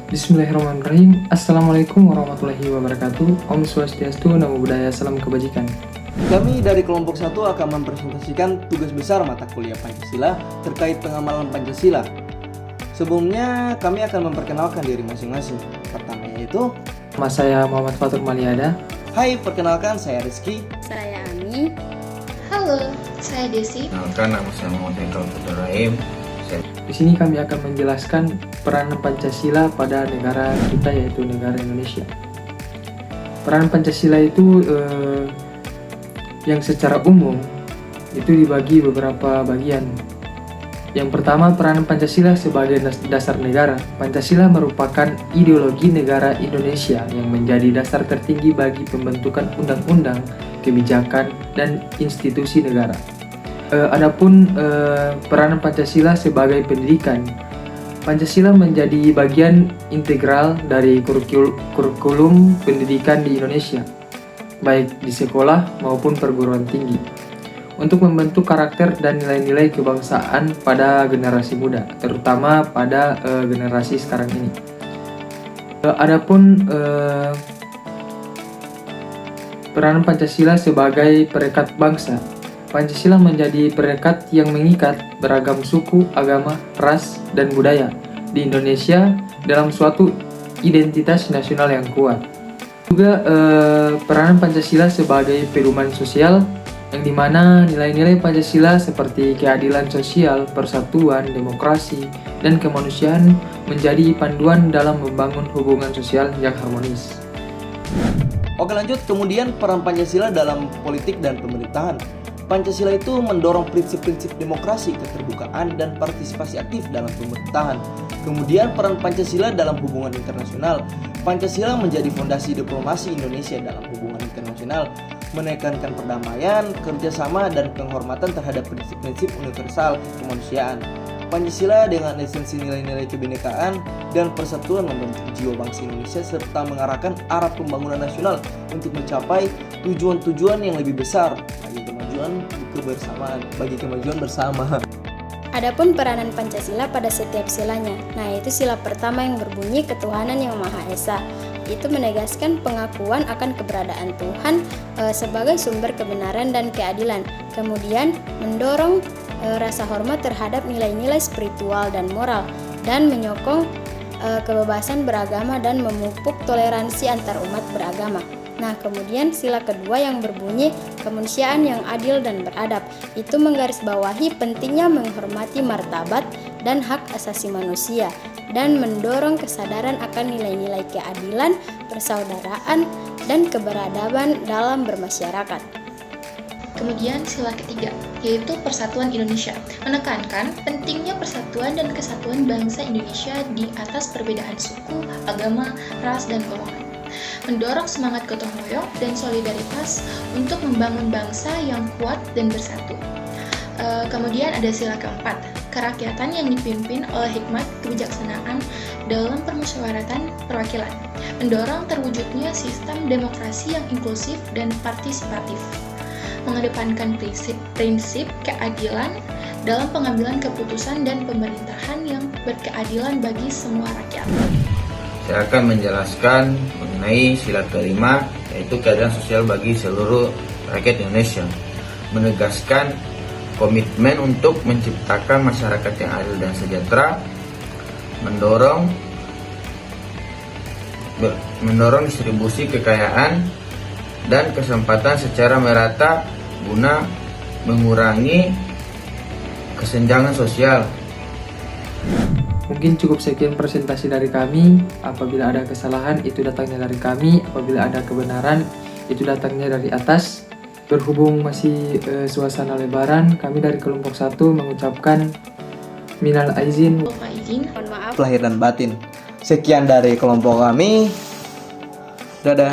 Bismillahirrahmanirrahim. Assalamualaikum warahmatullahi wabarakatuh. Om Swastiastu, Namo Buddhaya, Salam Kebajikan. Kami dari kelompok 1 akan mempresentasikan tugas besar mata kuliah Pancasila terkait pengamalan Pancasila. Sebelumnya kami akan memperkenalkan diri masing-masing. Pertama yaitu, Nama saya Muhammad Fatur Maliada. hai, perkenalkan saya Rizky. Saya Ami. Halo, saya Desi. Kenalkan, nama saya Muhammad Haikal Putra Rahim. Di sini kami akan menjelaskan peranan Pancasila pada negara kita, yaitu negara Indonesia. Peran Pancasila itu yang secara umum itu dibagi beberapa bagian. Yang pertama, peranan Pancasila sebagai dasar negara. Pancasila merupakan ideologi negara Indonesia yang menjadi dasar tertinggi bagi pembentukan undang-undang, kebijakan, dan institusi negara. Adapun peranan Pancasila sebagai pendidikan, Pancasila menjadi bagian integral dari kurikulum pendidikan di Indonesia, baik di sekolah maupun perguruan tinggi, untuk membentuk karakter dan nilai-nilai kebangsaan pada generasi muda, terutama pada generasi sekarang ini. Adapun peranan Pancasila sebagai perekat bangsa, Pancasila menjadi perekat yang mengikat beragam suku, agama, ras, dan budaya di Indonesia dalam suatu identitas nasional yang kuat. Juga peranan Pancasila sebagai pedoman sosial, yang dimana nilai-nilai Pancasila seperti keadilan sosial, persatuan, demokrasi, dan kemanusiaan menjadi panduan dalam membangun hubungan sosial yang harmonis. Oke, lanjut. Kemudian peran Pancasila dalam politik dan pemerintahan. Pancasila itu mendorong prinsip-prinsip demokrasi, keterbukaan, dan partisipasi aktif dalam pemerintahan. Kemudian peran Pancasila dalam hubungan internasional. Pancasila menjadi fondasi diplomasi Indonesia dalam hubungan internasional, menekankan perdamaian, kerjasama, dan penghormatan terhadap prinsip-prinsip universal kemanusiaan. Pancasila dengan esensi nilai-nilai kebinekaan dan persatuan membentuk jiwa bangsa Indonesia serta mengarahkan arah pembangunan nasional untuk mencapai tujuan-tujuan yang lebih besar bagi kemajuan bersama. Adapun peranan Pancasila pada setiap silanya. Nah, itu sila pertama yang berbunyi ketuhanan yang Maha Esa. Itu menegaskan pengakuan akan keberadaan Tuhan sebagai sumber kebenaran dan keadilan. Kemudian mendorong rasa hormat terhadap nilai-nilai spiritual dan moral, dan menyokong kebebasan beragama dan memupuk toleransi antar umat beragama. Nah, kemudian sila kedua yang berbunyi kemanusiaan yang adil dan beradab, itu menggarisbawahi pentingnya menghormati martabat dan hak asasi manusia, dan mendorong kesadaran akan nilai-nilai keadilan, persaudaraan, dan keberadaban dalam bermasyarakat. Kemudian sila ketiga, yaitu Persatuan Indonesia, menekankan pentingnya persatuan dan kesatuan bangsa Indonesia di atas perbedaan suku, agama, ras, dan golongan. Mendorong semangat gotong royong dan solidaritas untuk membangun bangsa yang kuat dan bersatu. Kemudian ada sila keempat, kerakyatan yang dipimpin oleh hikmat kebijaksanaan dalam permusyawaratan perwakilan, mendorong terwujudnya sistem demokrasi yang inklusif dan partisipatif, mengedepankan prinsip keadilan dalam pengambilan keputusan dan pemerintahan yang berkeadilan bagi semua rakyat. Saya akan menjelaskan mengenai sila kelima, yaitu keadilan sosial bagi seluruh rakyat Indonesia. Menegaskan komitmen untuk menciptakan masyarakat yang adil dan sejahtera, mendorong distribusi kekayaan dan kesempatan secara merata guna mengurangi kesenjangan sosial. Mungkin cukup sekian presentasi dari kami. Apabila ada kesalahan, itu datangnya dari kami. Apabila ada kebenaran, itu datangnya dari atas. Berhubung masih suasana lebaran, kami dari kelompok 1 mengucapkan minal aizin. Mohon maaf Lahir dan batin. Sekian dari kelompok kami. Dadah.